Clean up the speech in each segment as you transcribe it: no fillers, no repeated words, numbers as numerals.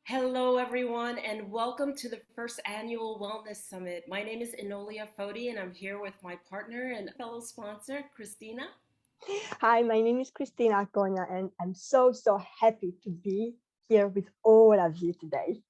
Hello, everyone, and welcome to the first annual Wellness Summit. My name is Enolia Fodi, and I'm here with my partner and fellow sponsor, Christina. Hi, my name is Christina Acona, and I'm so happy to be here with all of you today.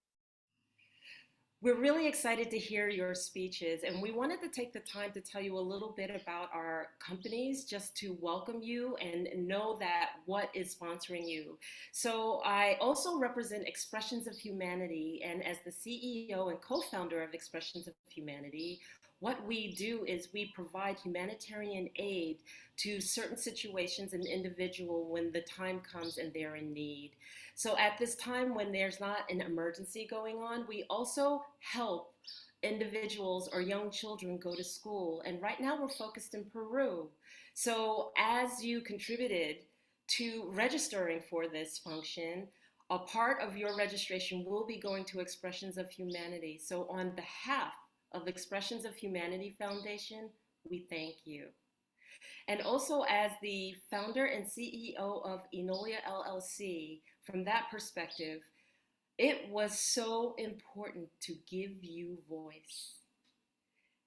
We're really excited to hear your speeches, and we wanted to take the time to tell you a little bit about our companies just to welcome you and know that what is sponsoring you. So, I also represent Expressions of Humanity, and as the CEO and co founder of Expressions of Humanity, what we do is we provide humanitarian aid to certain situations and individual when the time comes and they're in need. So at this time, when there's not an emergency going on, we also help individuals or young children go to school. And right now, we're focused in Peru. So as you contributed to registering for this function, a part of your registration will be going to Expressions of Humanity. So on behalf of Expressions of Humanity Foundation, we thank you. And also, as the founder and CEO of Enolia LLC, from that perspective, it was so important to give you voice.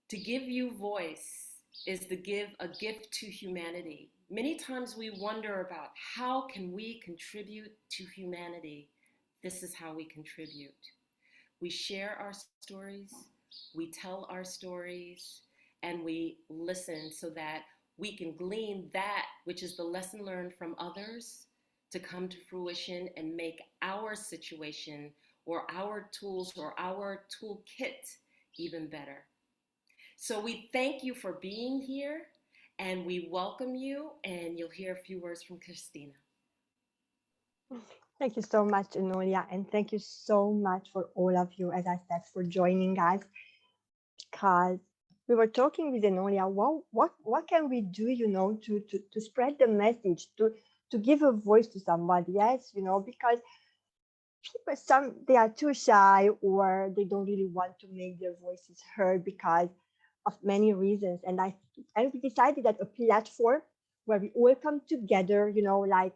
To give you voice is to give a gift to humanity. Many times we wonder about how can we contribute to humanity. This is how we contribute. We share our stories, we tell our stories, and we listen so that we can glean that which is the lesson learned from others to come to fruition and make our situation or our tools or our toolkit even better. So we thank you for being here and we welcome you, and you'll hear a few words from Christina. Thank you so much, Enolia, and thank you so much for all of you, as I said, for joining us. Because we were talking with Enolia, what can we do, to spread the message, to give a voice to somebody else, because people, some they are too shy or they don't really want to make their voices heard because of many reasons. And we decided that a platform where we all come together, like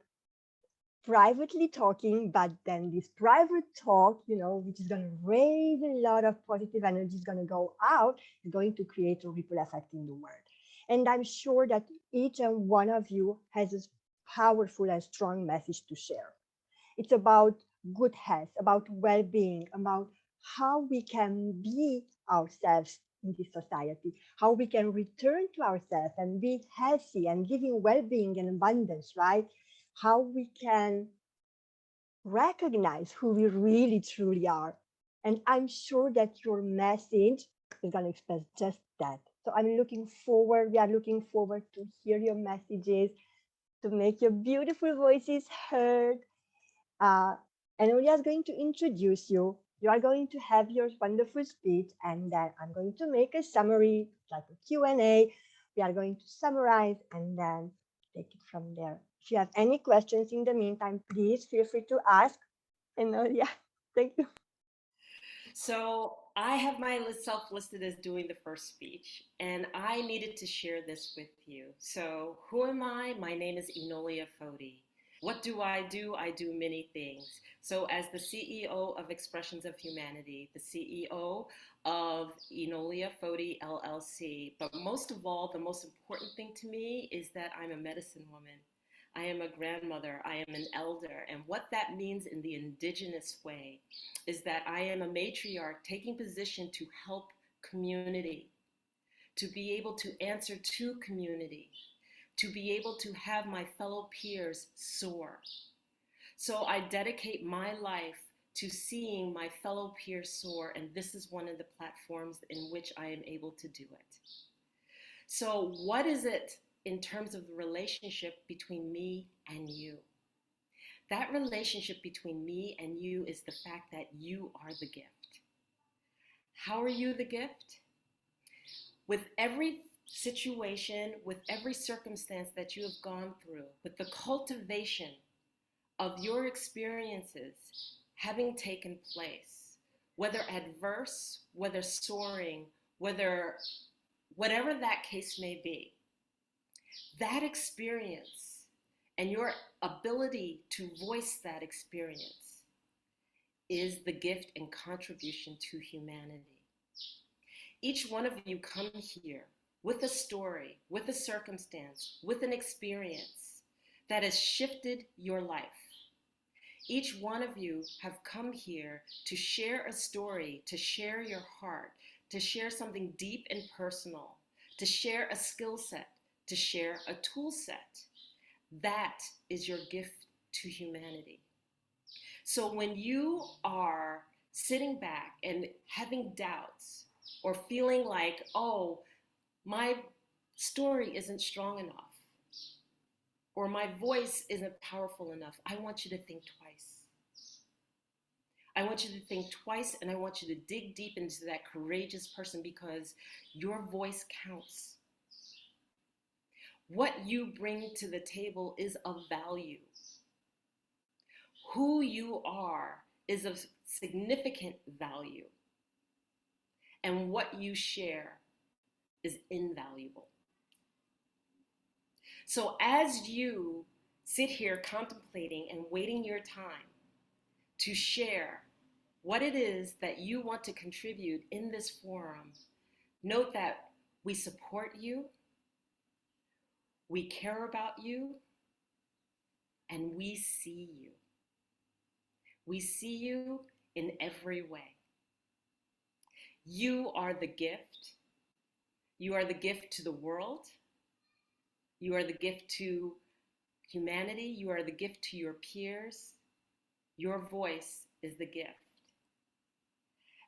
privately talking, but then this private talk, which is going to raise a lot of positive energy, is going to go out, is going to create a ripple effect in the world. And I'm sure that each and one of you has a powerful and strong message to share. It's about good health, about well-being, about how we can be ourselves in this society, how we can return to ourselves and be healthy and giving well-being and abundance, right? How we can recognize who we really truly are. And I'm sure that your message is going to express just that. So we are looking forward to hear your messages, to make your beautiful voices heard, uh, and Ulia is going to introduce you. You are going to have your wonderful speech, and then I'm going to make a summary, like a Q&A. We are going to summarize and then take it from there. If you have any questions in the meantime, please feel free to ask. And yeah, thank you. So I have myself listed as doing the first speech, and I needed to share this with you. So who am I? My name is Enolia Fodi. What do? I do many things. So as the CEO of Expressions of Humanity, the CEO of Enolia Fodi LLC, but most of all, the most important thing to me is that I'm a medicine woman. I am a grandmother, I am an elder, and what that means in the indigenous way is that I am a matriarch taking position to help community, to be able to answer to community, to be able to have my fellow peers soar. So I dedicate my life to seeing my fellow peers soar, and this is one of the platforms in which I am able to do it. So, what is it in terms of the relationship between me and you? That relationship between me and you is the fact that you are the gift. How are you the gift? With every situation, with every circumstance that you have gone through, with the cultivation of your experiences having taken place, whether adverse, whether soaring, whether whatever that case may be, that experience and your ability to voice that experience is the gift and contribution to humanity. Each one of you come here with a story, with a circumstance, with an experience that has shifted your life. Each one of you have come here to share a story, to share your heart, to share something deep and personal, to share a skill set, to share a tool set. That is your gift to humanity. So when you are sitting back and having doubts or feeling like, oh, my story isn't strong enough, or my voice isn't powerful enough, I want you to think twice. I want you to think twice, and I want you to dig deep into that courageous person, because your voice counts. What you bring to the table is of value. Who you are is of significant value, and what you share is invaluable. So as you sit here contemplating and waiting your time to share what it is that you want to contribute in this forum, note that we support you, we care about you, and we see you. We see you in every way. You are the gift. You are the gift to the world. You are the gift to humanity. You are the gift to your peers. Your voice is the gift.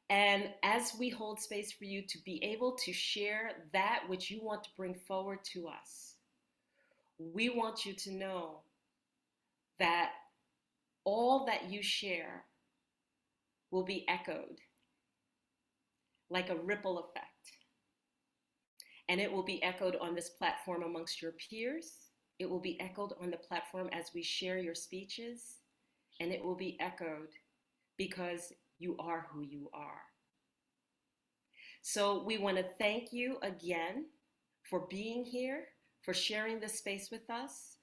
And as we hold space for you to be able to share that which you want to bring forward to us, we want you to know that all that you share will be echoed like a ripple effect. And it will be echoed on this platform amongst your peers. It will be echoed on the platform as we share your speeches. And it will be echoed because you are who you are. So we want to thank you again for being here, for sharing this space with us,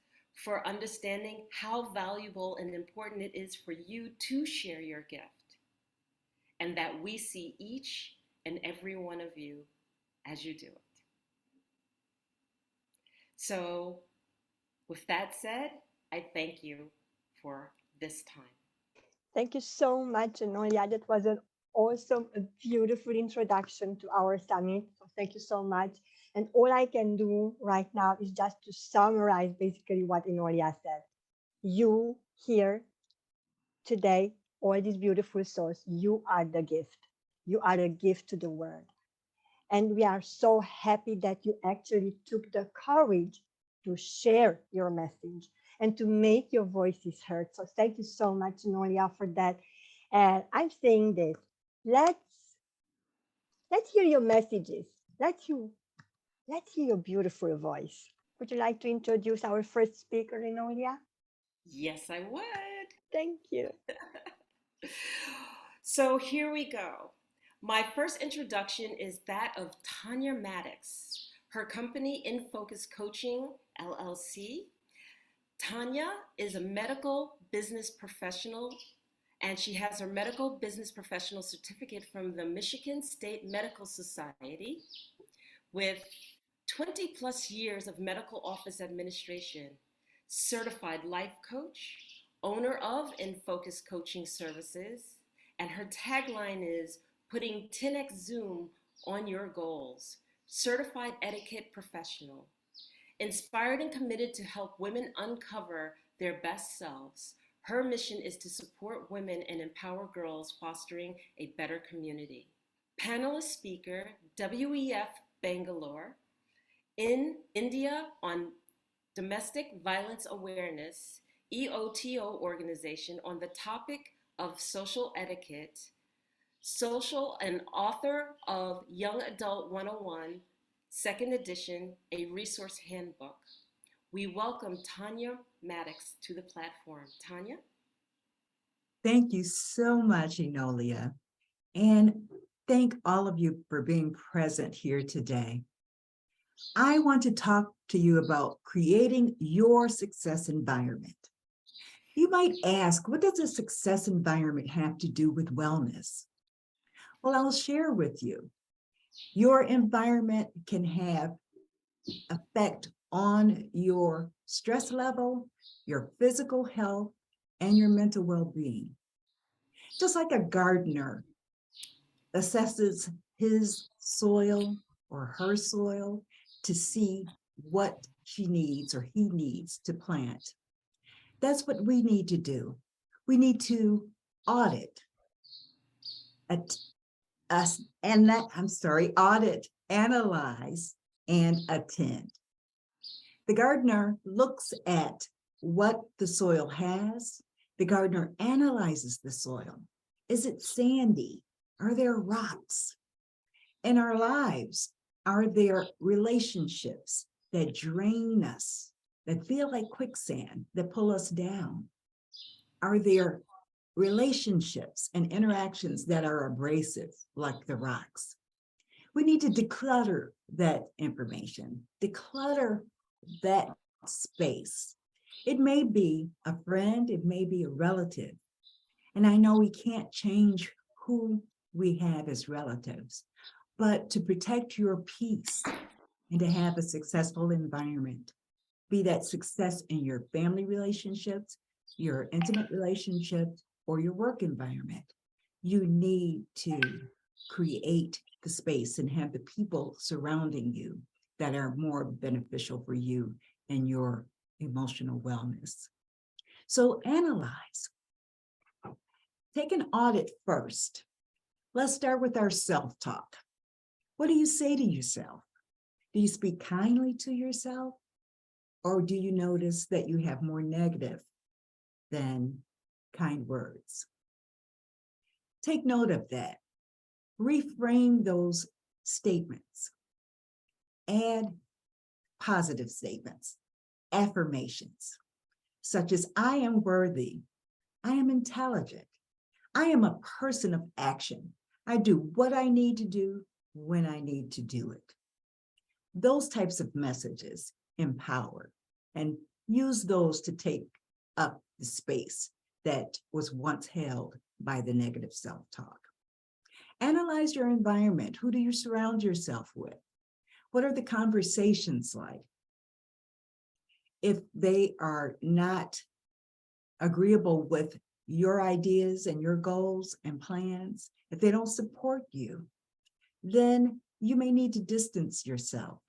for understanding how valuable and important it is for you to share your gift, and that we see each and every one of you as you do it. So with that said, I thank you for this time. Thank you so much, Enolia. That was an awesome, a beautiful introduction to our summit. So thank you so much. And all I can do right now is just to summarize basically what Enolia said. You here today, all these beautiful souls, you are the gift. You are a gift to the world. And we are so happy that you actually took the courage to share your message and to make your voices heard. So thank you so much, Nolia, for that. And I'm saying this, let's hear your messages. Let's hear your beautiful voice. Would you like to introduce our first speaker, Nolia? Yes, I would. Thank you. So here we go. My first introduction is that of Tanya Maddox, her company In Focus Coaching, LLC. Tanya is a medical business professional, and she has her medical business professional certificate from the Michigan State Medical Society with 20 plus years of medical office administration, certified life coach, owner of In Focus Coaching Services, and her tagline is putting 10x Zoom on your goals, certified etiquette professional. Inspired and committed to help women uncover their best selves, her mission is to support women and empower girls, fostering a better community. Panelist speaker, WEF Bangalore, in India on domestic violence awareness, EOTO organization on the topic of social etiquette, social and author of Young Adult 101, second edition, a resource handbook. We welcome Tanya Maddox to the platform. Tanya? Thank you so much, Enolia. And thank all of you for being present here today. I want to talk to you about creating your success environment. You might ask, what does a success environment have to do with wellness? Well, I'll share with you. Your environment can have effect on your stress level, your physical health, and your mental well-being. Just like a gardener assesses his soil or her soil to see what she needs or he needs to plant. That's what we need to do. We need to audit audit, analyze, and attend. The gardener looks at what the soil has. The gardener analyzes the soil. Is it sandy? Are there rocks? In our lives, are there relationships that drain us, that feel like quicksand, that pull us down? Are there relationships and interactions that are abrasive, like the rocks? We need to declutter that information, declutter that space. It may be a friend, it may be a relative. And I know we can't change who we have as relatives, but to protect your peace and to have a successful environment, be that success in your family relationships, your intimate relationships, or your work environment, you need to create the space and have the people surrounding you that are more beneficial for you and your emotional wellness. So analyze. Take an audit first. Let's start with our self-talk. What do you say to yourself? Do you speak kindly to yourself? Or do you notice that you have more negative than kind words? Take note of that. Reframe those statements. Add positive statements, affirmations, such as I am worthy, I am intelligent, I am a person of action. I do what I need to do when I need to do it. Those types of messages empower, and use those to take up the space that was once held by the negative self-talk. Analyze your environment. Who do you surround yourself with? What are the conversations like? If they are not agreeable with your ideas and your goals and plans, if they don't support you, then you may need to distance yourself.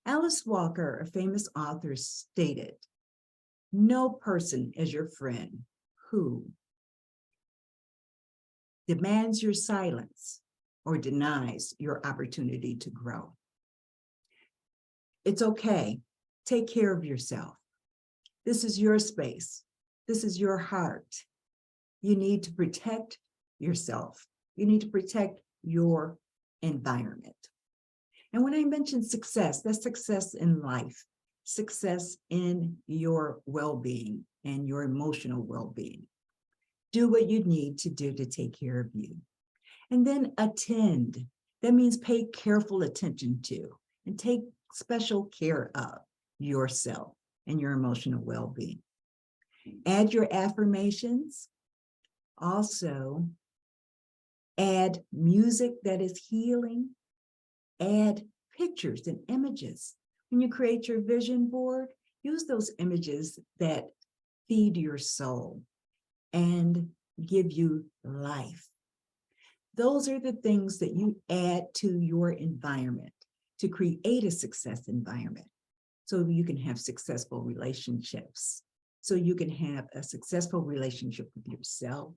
Alice Walker, a famous author, stated, no person is your friend who demands your silence or denies your opportunity to grow. It's okay. Take care of yourself. This is your space. This is your heart. You need to protect yourself. You need to protect your environment. And when I mention success, that's success in life, success in your well-being and your emotional well-being. Do what you need to do to take care of you. And then attend. That means pay careful attention to and take special care of yourself and your emotional well-being. Add your affirmations. Also, add music that is healing. Add pictures and images. When you create your vision board, use those images that feed your soul and give you life. Those are the things that you add to your environment to create a success environment so you can have successful relationships, so you can have a successful relationship with yourself.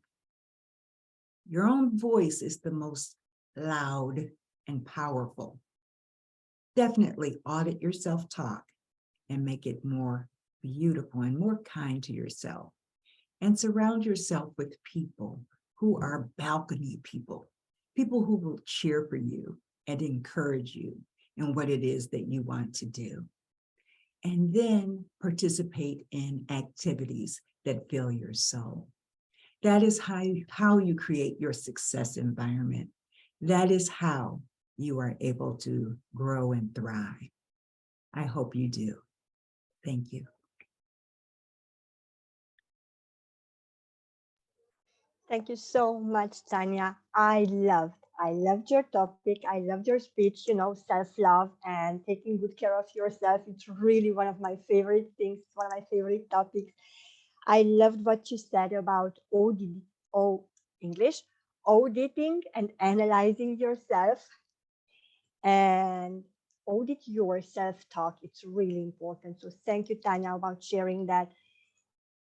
Your own voice is the most loud and powerful. Definitely audit your self-talk and make it more beautiful and more kind to yourself. And surround yourself with people who are balcony people, people who will cheer for you and encourage you in what it is that you want to do. And then participate in activities that fill your soul. That is how you create your success environment. That is how you are able to grow and thrive. I hope you do. Thank you. Thank you so much, Tanya. I loved your topic. I loved your speech, self-love and taking good care of yourself. It's really one of my favorite things, one of my favorite topics. I loved what you said about English, auditing and analyzing yourself and audit your self-talk. It's really important. So thank you, Tanya, about sharing that.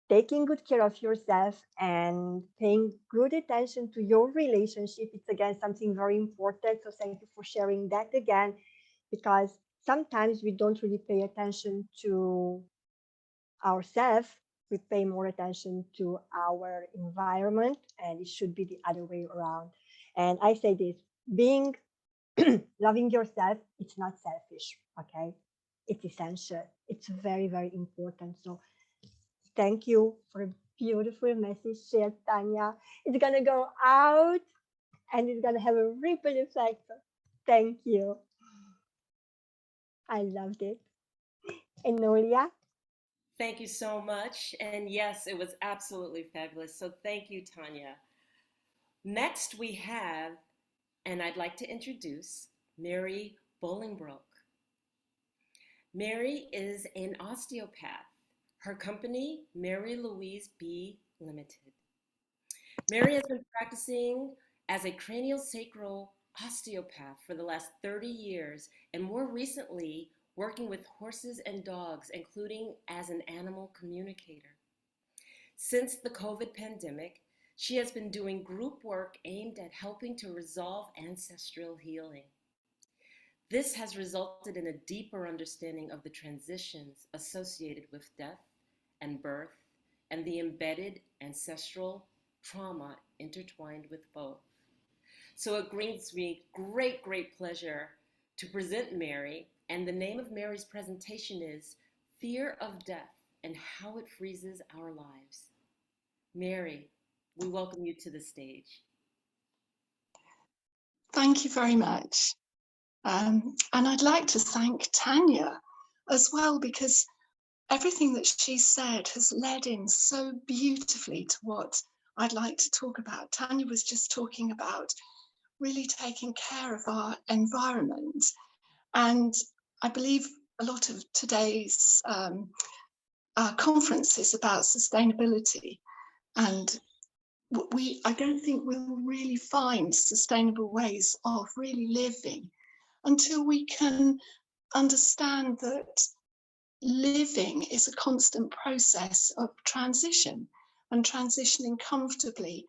Taking good care of yourself and paying good attention to your relationship, it's again something very important. So thank you for sharing that again, because sometimes we don't really pay attention to ourselves. We pay more attention to our environment, and it should be the other way around. And I say this, being loving yourself, it's not selfish, okay? It's essential. It's very, very important. So thank you for a beautiful message shared, Tanya. It's going to go out and it's going to have a ripple effect. So thank you. I loved it. And Nolia, Thank you so much. And yes, it was absolutely fabulous. So thank you, Tanya. Next, we have, and I'd like to introduce Mary Bolingbroke. Mary is an osteopath. Her company, Mary Louise B. Limited. Mary has been practicing as a craniosacral osteopath for the last 30 years, and more recently, working with horses and dogs, including as an animal communicator. Since the COVID pandemic, she has been doing group work aimed at helping to resolve ancestral healing. This has resulted in a deeper understanding of the transitions associated with death and birth and the embedded ancestral trauma intertwined with both. So it brings me great pleasure to present Mary, and the name of Mary's presentation is Fear of Death and How It Freezes Our Lives. Mary, we welcome you to the stage. Thank you very much. And I'd like to thank Tanya as well, because everything that she said has led in so beautifully to what I'd like to talk about. Tanya was just talking about really taking care of our environment. And I believe a lot of today's conference is about sustainability. And I don't think we'll really find sustainable ways of really living until we can understand that living is a constant process of transition and transitioning comfortably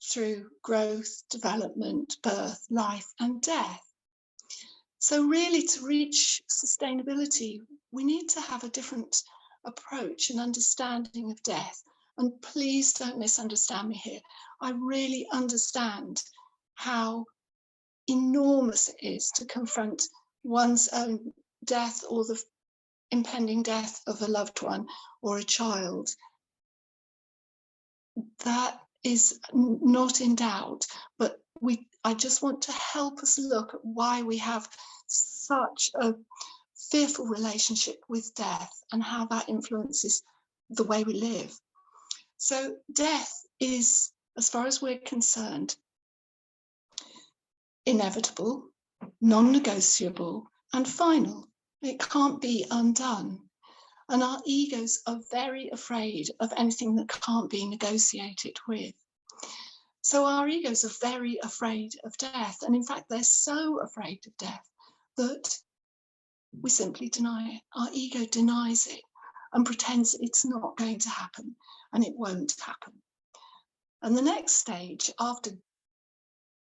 through growth, development, birth, life, and death. So really, to reach sustainability, we need to have a different approach and understanding of death. And please don't misunderstand me here. I really understand how enormous it is to confront one's own death or the impending death of a loved one or a child. That is not in doubt, but I just want to help us look at why we have such a fearful relationship with death and how that influences the way we live. So death is, as far as we're concerned, inevitable, non-negotiable, and final. It can't be undone. And our egos are very afraid of anything that can't be negotiated with. So our egos are very afraid of death. And in fact, they're so afraid of death that we simply deny it. Our ego denies it and pretends it's not going to happen, and it won't happen. And the next stage after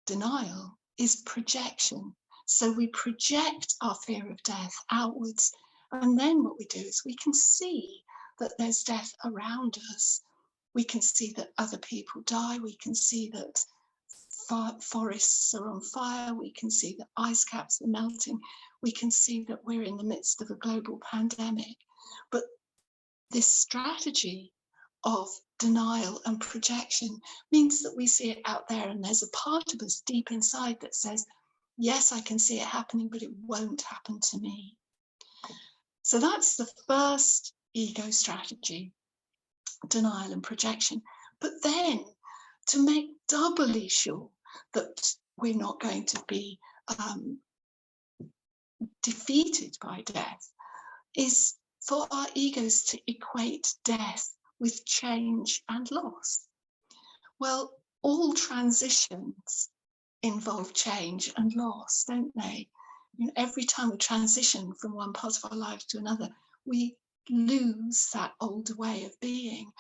denial is projection. So we project our fear of death outwards. And then what we do is we can see that there's death around us. We can see that other people die. We can see that forests are on fire. We can see that ice caps are melting. We can see that we're in the midst of a global pandemic. But this strategy of denial and projection means that we see it out there, and there's a part of us deep inside that says, yes, I can see it happening, but it won't happen to me. So that's the first ego strategy, denial and projection. But then to make doubly sure that we're not going to be defeated by death, is for our egos to equate death with change and loss. Well, all transitions involve change and loss, don't they? You know, every time we transition from one part of our lives to another, we lose that old way of being.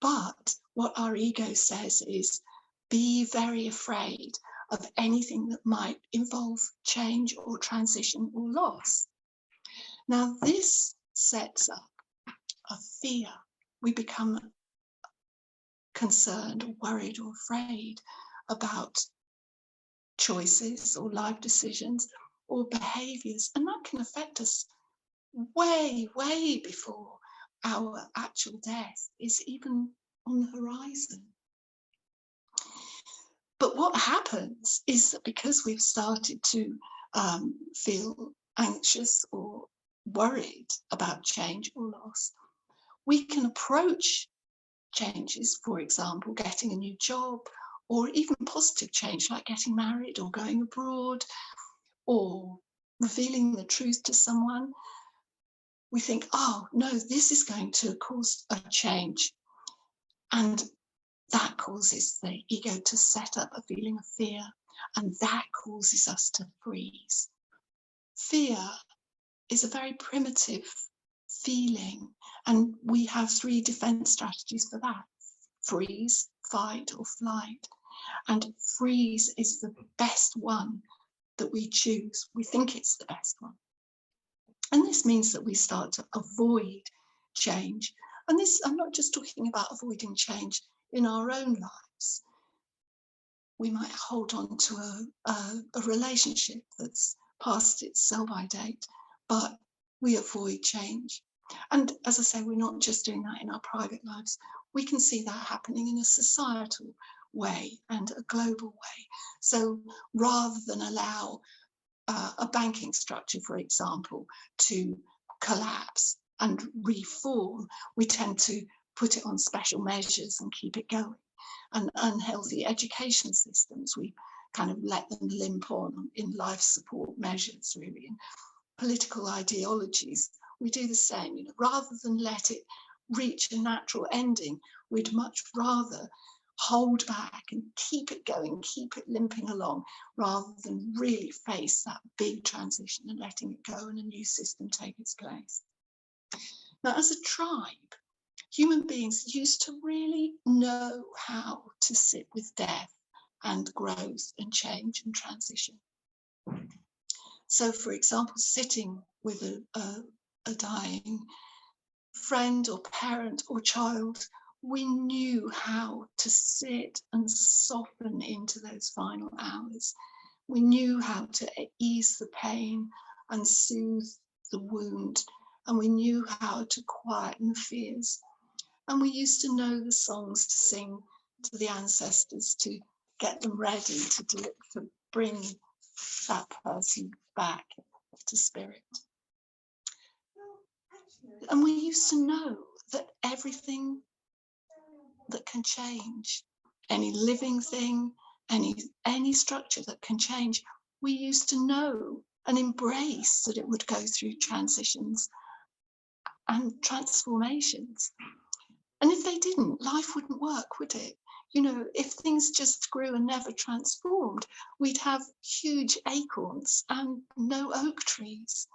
But what our ego says is, be very afraid of anything that might involve change or transition or loss. Now, this sets up a fear. We become concerned or worried or afraid about choices or life decisions or behaviors, and that can affect us way, way before our actual death is even on the horizon. But what happens is that because we've started to feel anxious or worried about change or loss, we can approach changes, for example, getting a new job, or even positive change like getting married or going abroad or revealing the truth to someone. We think, oh no, this is going to cause a change. And that causes the ego to set up a feeling of fear, and that causes us to freeze. Fear is a very primitive feeling, and we have 3 defense strategies for that: freeze, fight, or flight. And freeze is the best one that we choose. We think it's the best one. And this means that we start to avoid change. And this, I'm not just talking about avoiding change in our own lives. We might hold on to a relationship that's past its sell-by date, but we avoid change. And as I say, we're not just doing that in our private lives. We can see that happening in a societal way and a global way. So rather than allow a banking structure, for example, to collapse and reform, we tend to put it on special measures and keep it going. And unhealthy education systems, we kind of let them limp on in life support measures, really. And political ideologies, we do the same. You know, rather than let it reach a natural ending, we'd much rather hold back and keep it going, keep it limping along, rather than really face that big transition and letting it go and a new system take its place. Now, as a tribe, human beings used to really know how to sit with death and growth and change and transition. So, for example, sitting with a dying friend or parent or child, we knew how to sit and soften into those final hours. We knew how to ease the pain and soothe the wound, and we knew how to quieten the fears. And we used to know the songs to sing to the ancestors to get them ready to bring that person back to spirit. And we used to know that everything that can change, any living thing, any structure that can change, we used to know and embrace that it would go through transitions and transformations. And if they didn't, life wouldn't work, would it? You know, if things just grew and never transformed, we'd have huge acorns and no oak trees.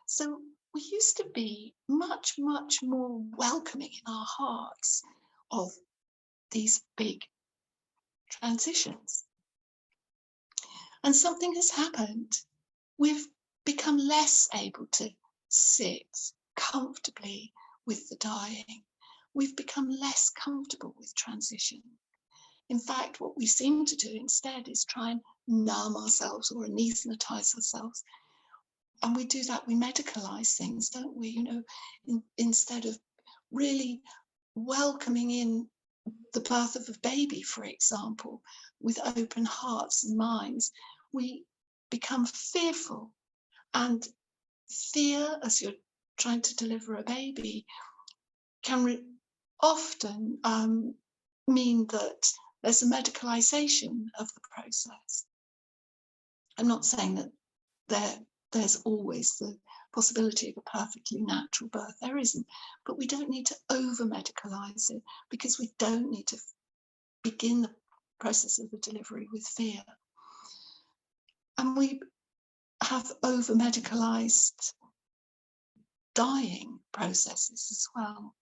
So we used to be much, much more welcoming in our hearts of these big transitions. And something has happened. We've become less able to sit comfortably with the dying. We've become less comfortable with transition. In fact, what we seem to do instead is try and numb ourselves or anesthetize ourselves. And we do that, we medicalize things, don't we? You know, instead of really welcoming in the birth of a baby, for example, with open hearts and minds, we become fearful. And fear, as you're trying to deliver a baby, can often mean that there's a medicalization of the process. I'm not saying that there's always the possibility of a perfectly natural birth. There isn't, but we don't need to over-medicalize it, because we don't need to begin the process of the delivery with fear. And we have over-medicalized dying processes as well.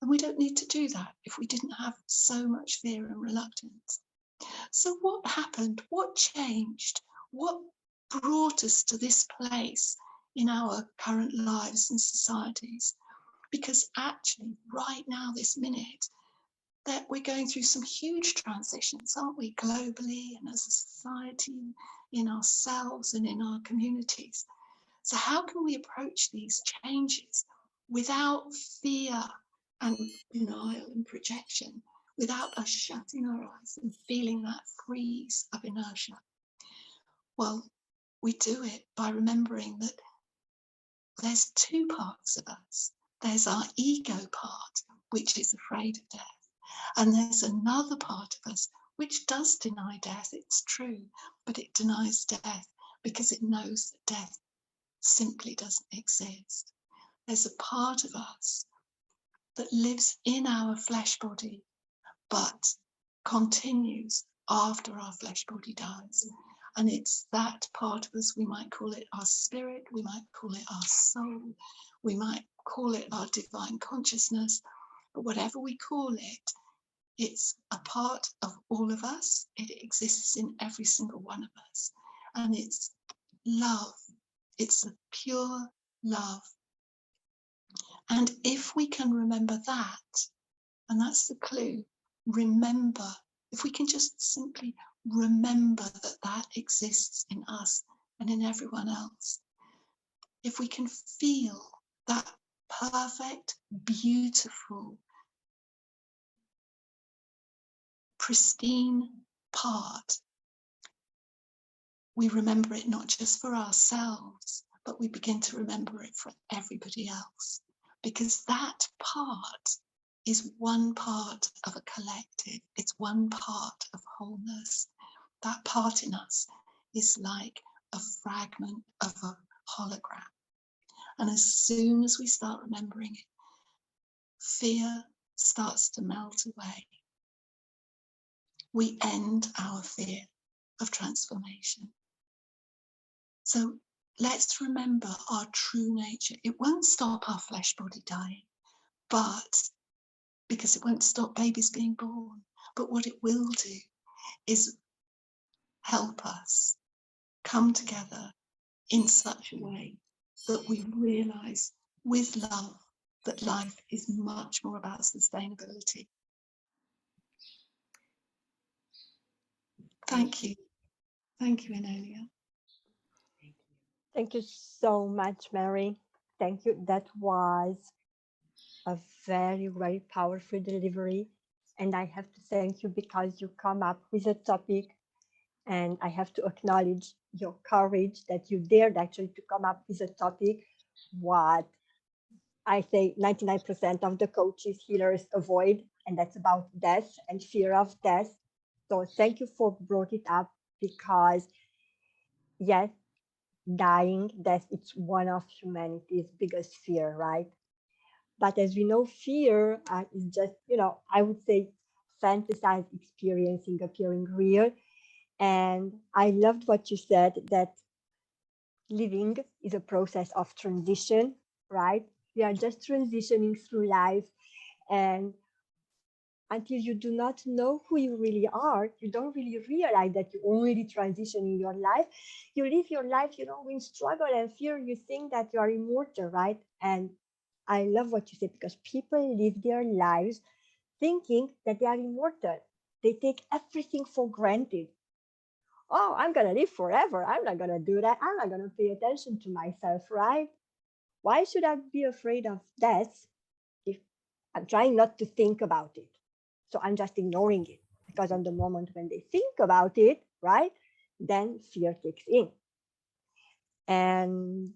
And we don't need to do that if we didn't have so much fear and reluctance. So what happened? What changed? What brought us to this place in our current lives and societies? Because actually, right now, this minute, that we're going through some huge transitions, aren't we, globally and as a society, in ourselves and in our communities. So how can we approach these changes without fear and denial and projection, without us shutting our eyes and feeling that freeze of inertia? Well, we do it by remembering that there's two parts of us. There's our ego part, which is afraid of death. And there's another part of us which does deny death. It's true, but it denies death because it knows that death simply doesn't exist. There's a part of us that lives in our flesh body, but continues after our flesh body dies. And it's that part of us, we might call it our spirit, we might call it our soul, we might call it our divine consciousness, but whatever we call it, it's a part of all of us. It exists in every single one of us. And it's love. It's a pure love. And if we can remember that, and that's the clue, remember, if we can just simply remember that that exists in us and in everyone else, if we can feel that perfect, beautiful, pristine part, we remember it not just for ourselves, but we begin to remember it for everybody else, because that part is one part of a collective. It's one part of wholeness. That part in us is like a fragment of a hologram. And as soon as we start remembering it, fear starts to melt away. We end our fear of transformation. So let's remember our true nature. It won't stop our flesh body dying, but because it won't stop babies being born. But what it will do is help us come together in such a way that we realize with love that life is much more about sustainability. Thank you. Thank you, Enolia. Thank you so much, Mary. Thank you. That was a very, very powerful delivery. And I have to thank you because you come up with a topic, and I have to acknowledge your courage that you dared actually to come up with a topic what I say 99% of the coaches, healers avoid, and that's about death and fear of death. So thank you for brought it up, because yes, dying, death, it's one of humanity's biggest fear, right? But as we know, fear is just, I would say fantasized experiencing appearing real. And I loved what you said, that living is a process of transition, right? We are just transitioning through life. And until you do not know who you really are, you don't really realize that you already transition in your life. You live your life, in struggle and fear. You think that you are immortal, right? And I love what you said, because people live their lives thinking that they are immortal. They take everything for granted. Oh, I'm going to live forever. I'm not going to do that. I'm not going to pay attention to myself, right? Why should I be afraid of death if I'm trying not to think about it? So I'm just ignoring it, because on the moment when they think about it, right, then fear kicks in. And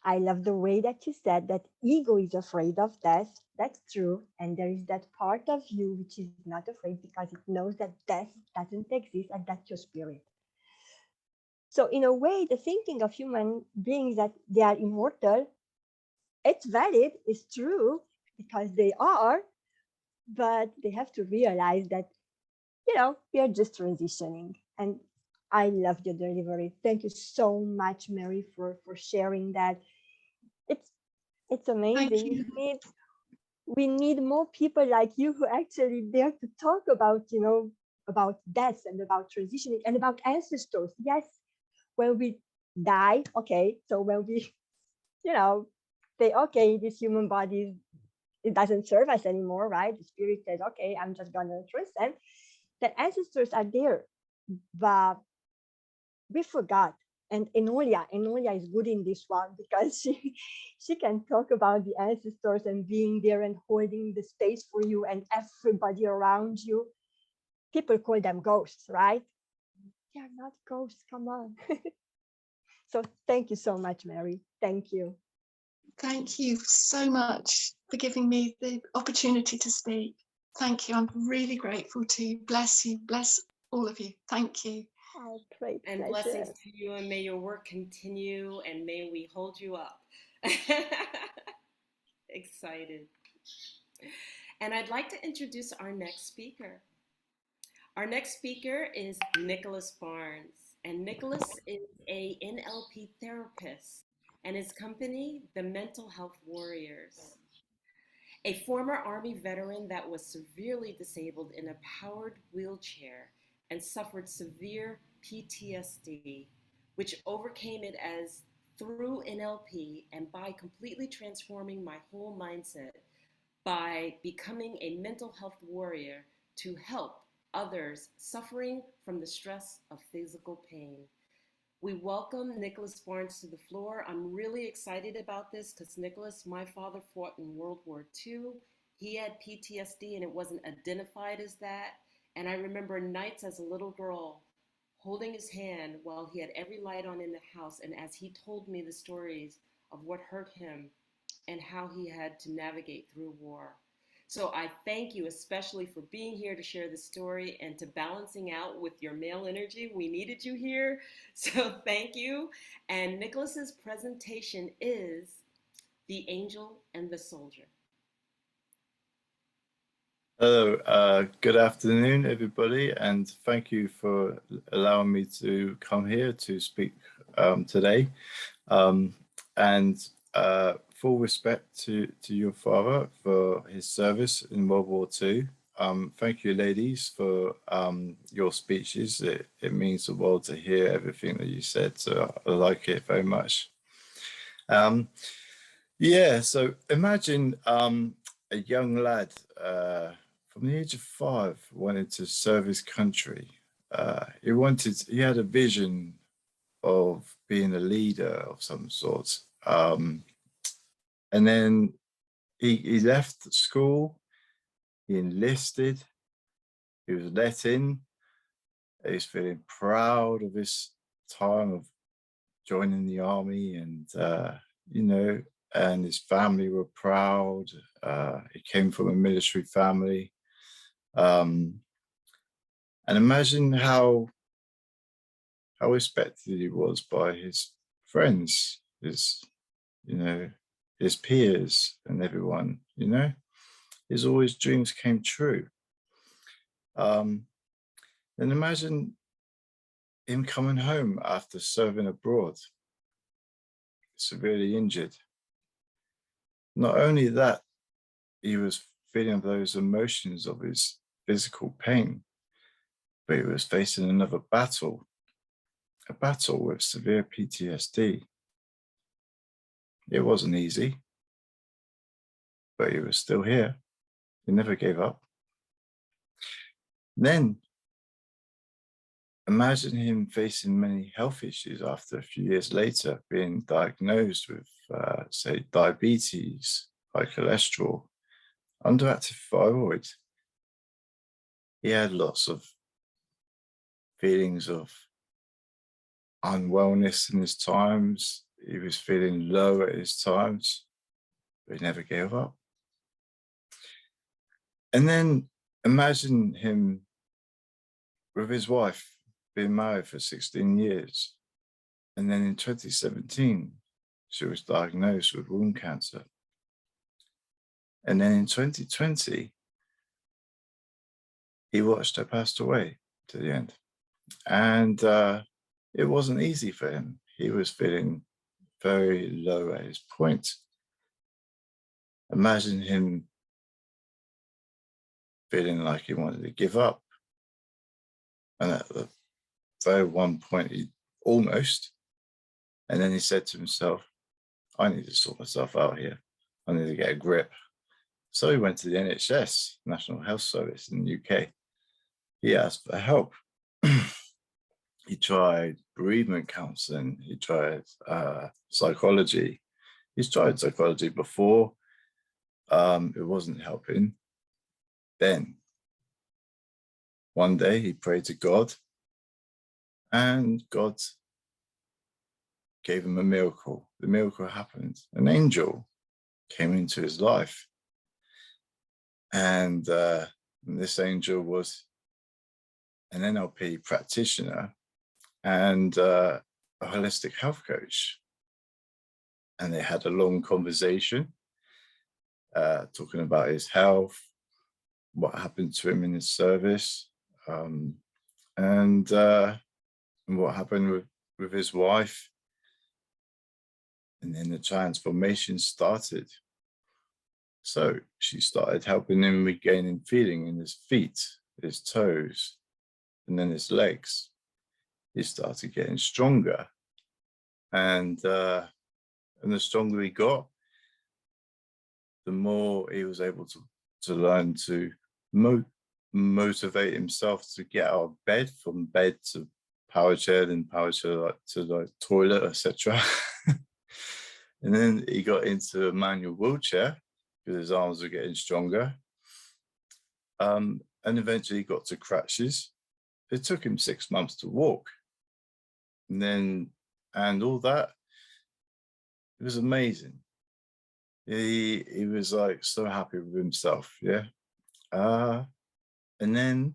I love the way that you said that ego is afraid of death. That's true. And there is that part of you which is not afraid because it knows that death doesn't exist and that's your spirit. So, in a way, the thinking of human beings that they are immortal, it's valid, it's true, because they are, but they have to realize that, we are just transitioning. And I love your delivery. Thank you so much, Mary, for sharing that. It's it's Thank amazing. you. We need more people like you who actually dare to talk about, about death and about transitioning and about ancestors. Yes, when we die, okay, so when we, you know, say, okay, this human body, it doesn't serve us anymore, right? The spirit says, okay, I'm just gonna transcend. The ancestors are there, but we forgot. And Enolia is good in this one because she can talk about the ancestors and being there and holding the space for you and everybody around you. People call them ghosts, right? They are not ghosts, come on. So thank you so much, Mary. Thank you. Thank you so much for giving me the opportunity to speak. Thank you. I'm really grateful to you. Bless you. Bless all of you. Thank you. Oh, great And pleasure. blessings to you, and may your work continue, and may we hold you up. Excited. And I'd like to introduce our next speaker. Our next speaker is Nicholas Barnes, and Nicholas is a NLP therapist, and his company, the Mental Health Warriors. A former Army veteran that was severely disabled in a powered wheelchair and suffered severe PTSD, which overcame it as through NLP and by completely transforming my whole mindset by becoming a mental health warrior to help others suffering from the stress of physical pain. We welcome Nicholas Barnes to the floor. I'm really excited about this because Nicholas, my father fought in World War II. He had PTSD and it wasn't identified as that. And I remember nights as a little girl holding his hand while he had every light on in the house. And as he told me the stories of what hurt him and how he had to navigate through war. So I thank you especially for being here to share the story and to balancing out with your male energy. We needed you here. So thank you. And Nicholas's presentation is The Angel and the Soldier. Hello, good afternoon, everybody, and thank you for allowing me to come here to speak today. Full respect to your father for his service in World War II. Thank you, ladies, for your speeches. It means the world to hear everything that you said, so I like it very much. Yeah, so imagine a young lad from the age of 5 wanted to serve his country. He had a vision of being a leader of some sort. And then he left school, he enlisted, he was let in, he's feeling proud of his time of joining the army and, and his family were proud. He came from a military family. And imagine how respected he was by his friends, his peers and everyone, all his dreams came true. Then imagine him coming home after serving abroad, severely injured. Not only that, he was feeling those emotions of his physical pain, but he was facing another battle, a battle with severe PTSD. It wasn't easy, but he was still here. He never gave up. Then imagine him facing many health issues after a few years later, being diagnosed with, say, diabetes, high cholesterol, underactive thyroid. He had lots of feelings of unwellness in his times. he was feeling low at his times, but he never gave up. And then imagine him with his wife, being married for 16 years. And then in 2017, she was diagnosed with womb cancer. And then in 2020, he watched her pass away to the end. And it wasn't easy for him. He was feeling very low at his point. Imagine him feeling like he wanted to give up. And at the very one point, he almost, and then he said to himself, I need to sort myself out here. I need to get a grip. So he went to the NHS, National Health Service in the UK. He asked for help. He tried bereavement counseling. He tried psychology. He's tried psychology before. It wasn't helping. Then one day he prayed to God, and God gave him a miracle. The miracle happened. An angel came into his life. And this angel was an NLP practitioner and a holistic health coach. And they had a long conversation, talking about his health, what happened to him in his service, and what happened with his wife. And then the transformation started. So she started helping him regaining feeling in his feet, his toes, and then his legs. He started getting stronger. And the stronger he got, the more he was able to learn to motivate himself to get out of bed, from bed to power chair, then power chair to the toilet, etc. And then he got into a manual wheelchair because his arms were getting stronger. And eventually he got to crutches. It took him 6 months to walk. And all that, it was amazing. He was like so happy with himself, yeah. And then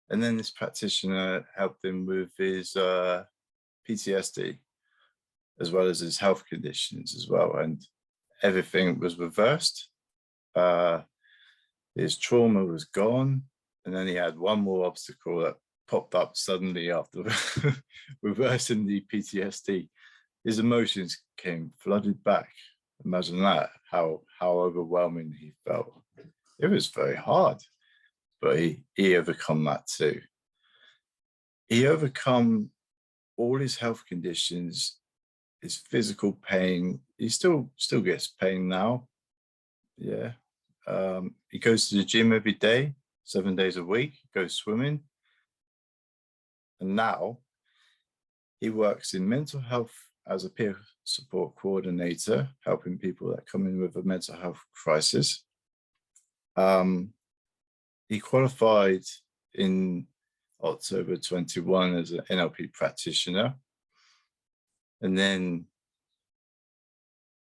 this practitioner helped him with his PTSD, as well as his health conditions as well, and everything was reversed. His trauma was gone, and then he had one more obstacle that popped up suddenly after reversing the PTSD. His emotions came flooded back. Imagine that, how overwhelming he felt. It was very hard, but he overcome that too. He overcome all his health conditions, his physical pain. He still gets pain now. Yeah. He goes to the gym every day, 7 days a week, goes swimming. And now he works in mental health as a peer support coordinator, helping people that come in with a mental health crisis. He qualified in October 21 as an NLP practitioner. And then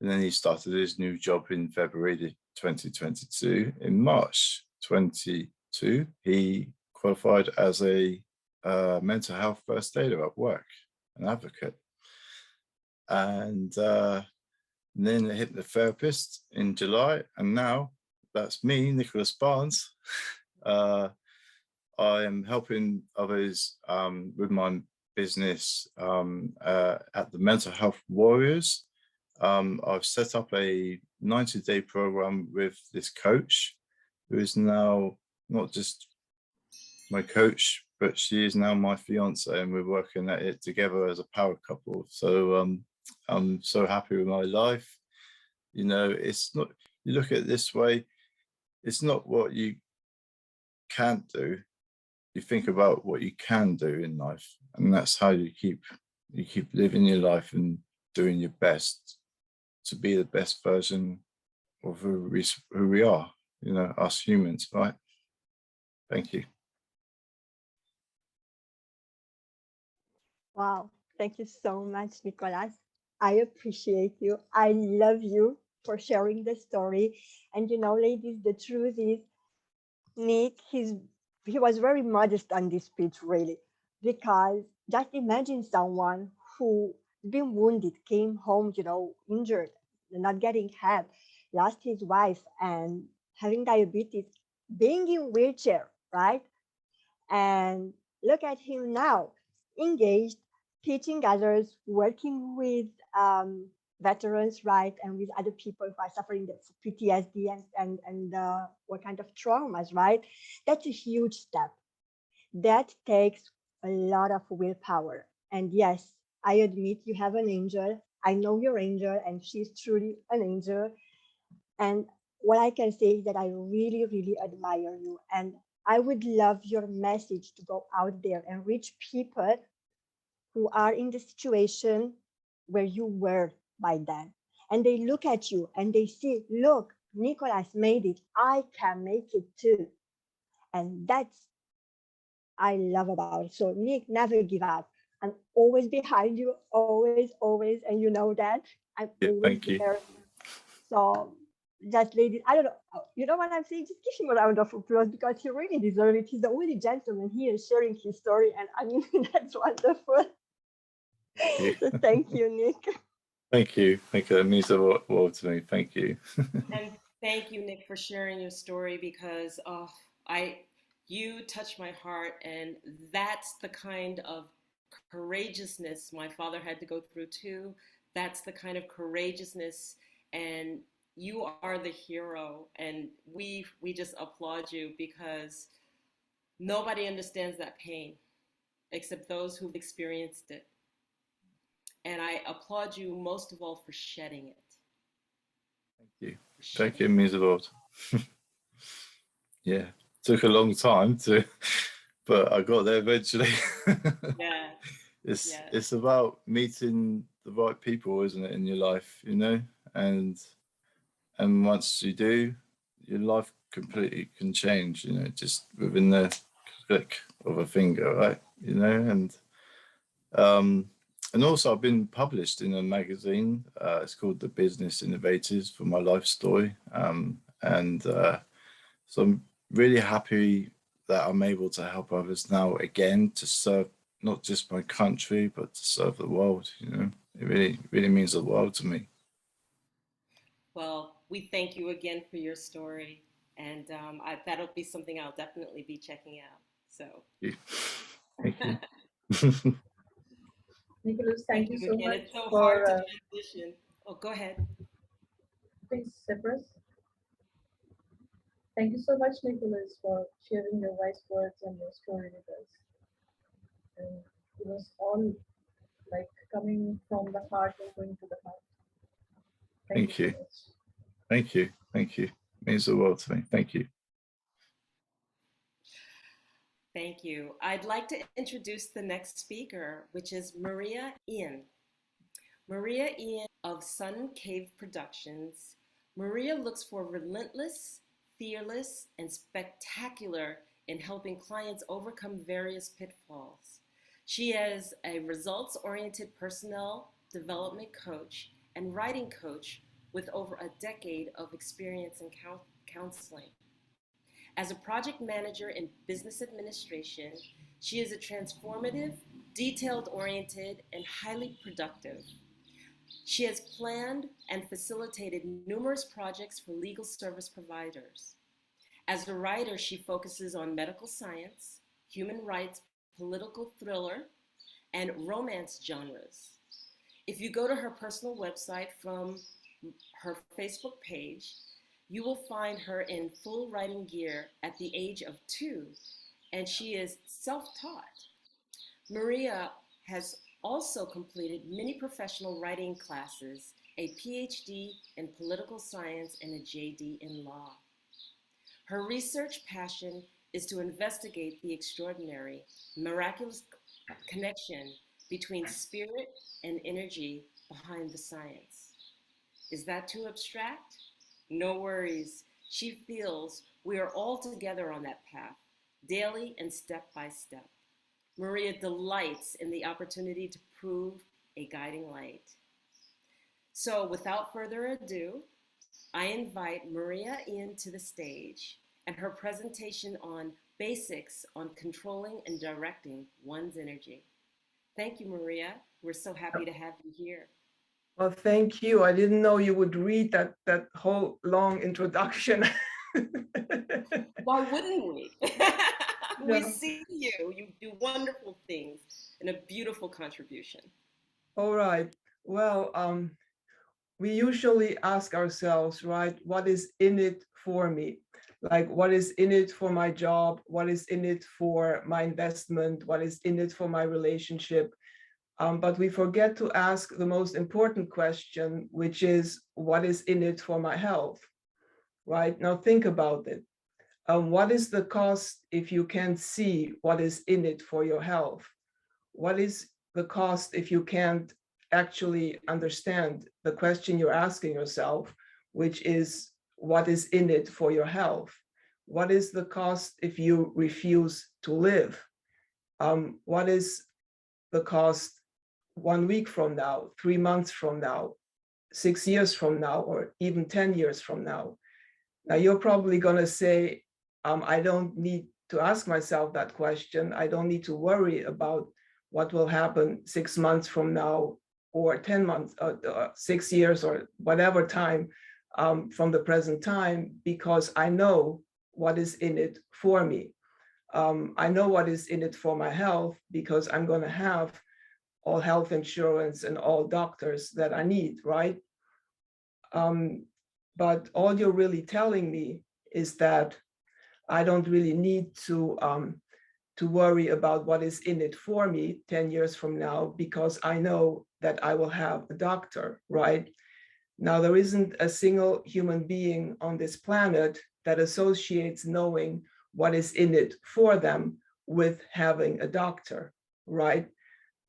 he started his new job in February 2022. In March 22, he qualified as a mental health first aider at work, an advocate. And then a hypnotherapist in July. And now that's me, Nicholas Barnes. I am helping others with my business at the Mental Health Warriors. I've set up a 90-day program with this coach, who is now not just my coach, but she is now my fiance, and we're working at it together as a power couple. So I'm so happy with my life. You know, it's not, you look at it this way, it's not what you can't do. You think about what you can do in life, and that's how you keep living your life and doing your best to be the best version of who we are, you know, us humans, right? Thank you. Wow, thank you so much, Nicolas. I appreciate you. I love you for sharing the story. And ladies, the truth is, Nick, he was very modest on this speech, really, because just imagine someone who been wounded, came home, injured, not getting help, lost his wife, and having diabetes, being in wheelchair, right? And look at him now, engaged, teaching others, working with veterans, right, and with other people who are suffering the PTSD and what kind of traumas, right? That's a huge step. That takes a lot of willpower. And yes, I admit you have an angel. I know your angel, and she's truly an angel. And what I can say is that I really, really admire you. And I would love your message to go out there and reach people who are in the situation where you were by then. And they look at you and they see, look, Nicholas made it. I can make it too. And that's I love about it. So Nick, never give up. I'm always behind you, always, always, and you know that. I'm Yeah, always thank you. there. So just ladies, I don't know. You know what I'm saying? Just give him a round of applause because he really deserves it. He's the only gentleman here sharing his story, and I mean that's wonderful. Thank you. So thank you, Nick. Thank you. Thank you. That means a lot to me. Thank you. And thank you, Nick, for sharing your story because I you touched my heart, and that's the kind of courageousness my father had to go through too. That's the kind of courageousness, and you are the hero, and we just applaud you because nobody understands that pain except those who've experienced it. And I applaud you most of all for shedding it. Thank you. For Thank you. shedding It means a lot. Yeah. Took a long time to, but I got there eventually. it. Yeah, yeah. It's about meeting the right people, isn't it, in your life, And once you do, your life completely can change, just within the click of a finger, right? Um, and also I've been published in a magazine. It's called The Business Innovators for my life story. And so I'm really happy that I'm able to help others now again to serve not just my country, but to serve the world. It really means the world to me. Well, we thank you again for your story, and that'll be something I'll definitely be checking out. So, Thank you. Nicholas, thank thank you you so again. much It's so hard for to transition. Oh, go ahead. please, Cyprus. Thank you so much, Nicholas, for sharing your wise words and your story with us. And it was all like coming from the heart and going to the heart. Thank you Thank so you. much. Thank you. Thank you. It means the world to me. Thank you. Thank you. I'd like to introduce the next speaker, which is Maria Ian. Maria Ian of Sun Cave Productions. Maria looks for relentless, fearless, and spectacular in helping clients overcome various pitfalls. She is a results-oriented personnel development coach and writing coach with over a decade of experience in counseling. As a project manager in business administration, she is a transformative, detailed-oriented, and highly productive. She has planned and facilitated numerous projects for legal service providers. As a writer, she focuses on medical science, human rights, political thriller, and romance genres. If you go to her personal website from her Facebook page, you will find her in full writing gear at the age of 2, and she is self-taught. Maria has also completed many professional writing classes, a PhD in political science, and a JD in law. Her research passion is to investigate the extraordinary, miraculous connection between spirit and energy behind the science. Is that too abstract? No worries. She feels we are all together on that path, daily and step by step. Maria delights in the opportunity to prove a guiding light. So without further ado, I invite Maria Ian to the stage and her presentation on basics on controlling and directing one's energy. Thank you, Maria. We're so happy to have you here. Well, thank you. I didn't know you would read that whole long introduction. Why wouldn't we? We Yeah. see you. You do wonderful things and a beautiful contribution. All right. Well, we usually ask ourselves, right, what is in it for me? Like, what is in it for my job? What is in it for my investment? What is in it for my relationship? But we forget to ask the most important question, which is, what is in it for my health? Right? Now think about it. What is the cost if you can't see what is in it for your health? What is the cost if you can't actually understand the question you're asking yourself, which is, what is in it for your health? What is the cost if you refuse to live? What is the cost 1 week from now, 3 months from now, 6 years from now, or even 10 years from now? Now, you're probably going to say, I don't need to ask myself that question. I don't need to worry about what will happen 6 months from now, or 10 months, 6 years, or whatever time from the present time, because I know what is in it for me. I know what is in it for my health because I'm going to have all health insurance and all doctors that I need, right? But all you're really telling me is that I don't really need to worry about what is in it for me 10 years from now, because I know that I will have a doctor, right? Now, there isn't a single human being on this planet that associates knowing what is in it for them with having a doctor, right?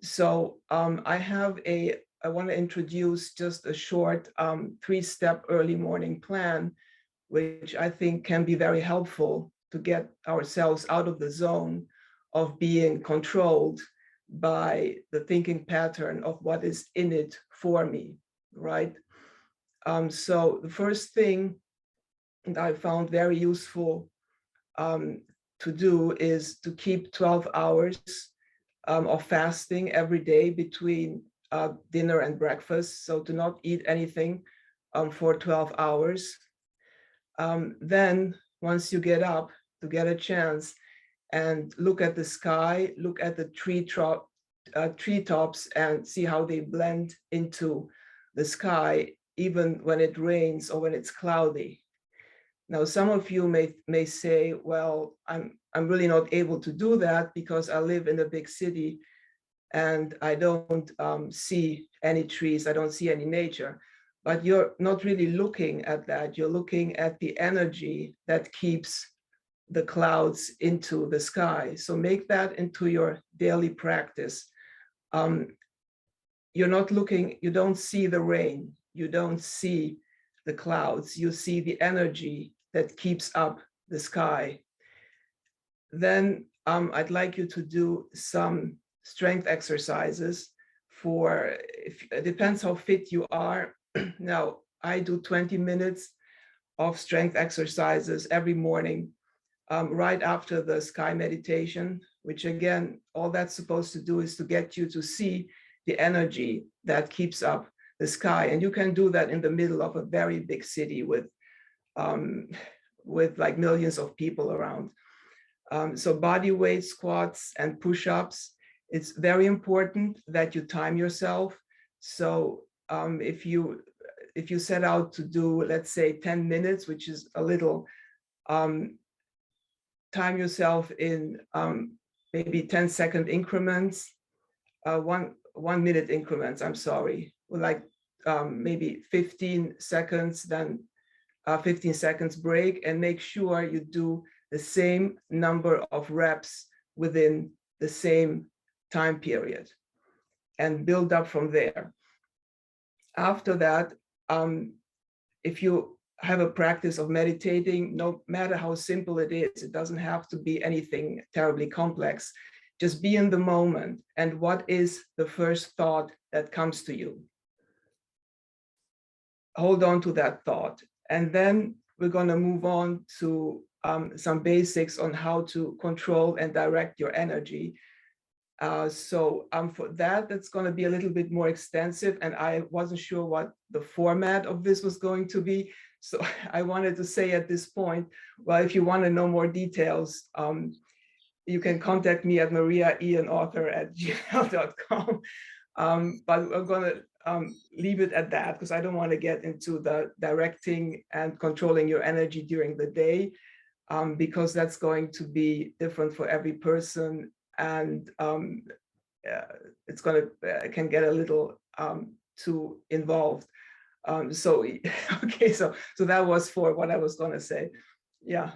So I want to introduce just a short 3-step early morning plan, which I think can be very helpful to get ourselves out of the zone of being controlled by the thinking pattern of what is in it for me, right? So the first thing that I found very useful to do is to keep 12 hours of fasting every day between dinner and breakfast. So to not eat anything for 12 hours. Then once you get up, to get a chance and look at the sky, look at the treetops and see how they blend into the sky, even when it rains or when it's cloudy. Now, some of you may say, well, I'm really not able to do that because I live in a big city and I don't see any trees, I don't see any nature. But you're not really looking at that. You're looking at the energy that keeps the clouds into the sky. So make that into your daily practice. You're not looking, you don't see the rain, you don't see the clouds, you see the energy that keeps up the sky. Then I'd like you to do some strength exercises it depends how fit you are. Now, I do 20 minutes of strength exercises every morning, right after the sky meditation, which again, all that's supposed to do is to get you to see the energy that keeps up the sky. And you can do that in the middle of a very big city with like millions of people around. So body weight squats and push-ups, it's very important that you time yourself. So if you set out to do, let's say 10 minutes, which is a little, time yourself in maybe 10-second increments, 1 minute increments, I'm sorry, like maybe 15 seconds, then 15 seconds break, and make sure you do the same number of reps within the same time period and build up from there. After that, if you have a practice of meditating, no matter how simple it is, it doesn't have to be anything terribly complex. Just be in the moment. And what is the first thought that comes to you? hold on to that thought. And then we're going to move on to some basics on how to control and direct your energy. So for that, that's going to be a little bit more extensive, and I wasn't sure what the format of this was going to be. So I wanted to say at this point, well, if you want to know more details, you can contact me at mariaianauthor@gmail.com. But I'm going to leave it at that because I don't want to get into the directing and controlling your energy during the day, because that's going to be different for every person. And it's going to can get a little too involved. So okay, so that was for what I was going to say. Yeah.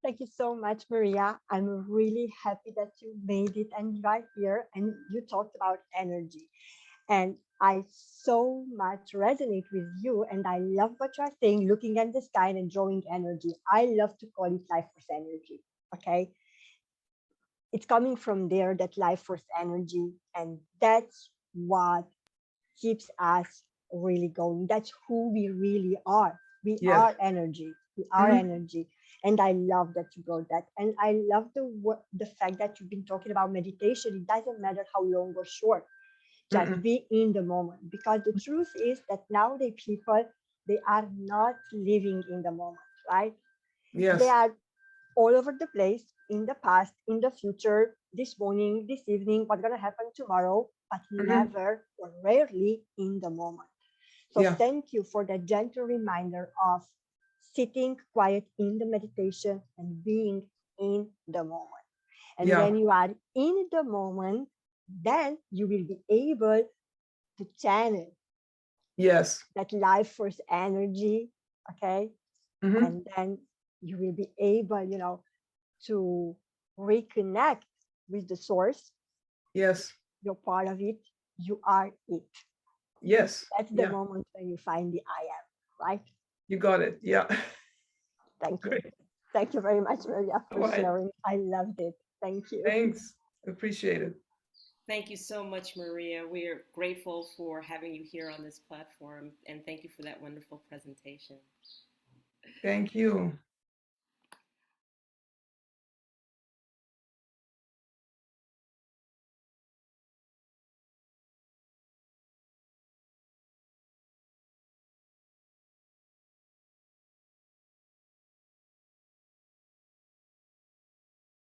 Thank you so much, Maria. I'm really happy that you made it and right here and you talked about energy. And I so much resonate with you. And I love what you're saying, looking at the sky and drawing energy. I love to call it life force energy. Okay. It's coming from there, that life force energy. And that's what keeps us really going. That's who we really are. We Yes. are energy. We are energy. And I love that you brought that. And I love the fact that you've been talking about meditation. It doesn't matter how long or short. Just be in the moment. Because the truth is that nowadays people, they are not living in the moment, right? Yes. They are all over the place, in the past, in the future, this morning, this evening, what's going to happen tomorrow, but never or rarely in the moment. So Yeah. thank you for that gentle reminder of sitting quiet in the meditation and being in the moment. And Yeah. when you are in the moment, then you will be able to channel Yes. that life force energy, okay? And then you will be able, to reconnect with the source. Yes. You're part of it. You are it. Yes. That's the Yeah. moment when you find the I am, right? You got it. Yeah. Thank you. Great. Thank you very much, Maria, for All right. sharing. I loved it. Thank you. Thanks. Appreciate it. Thank you so much, Maria. We are grateful for having you here on this platform, and thank you for that wonderful presentation. Thank you.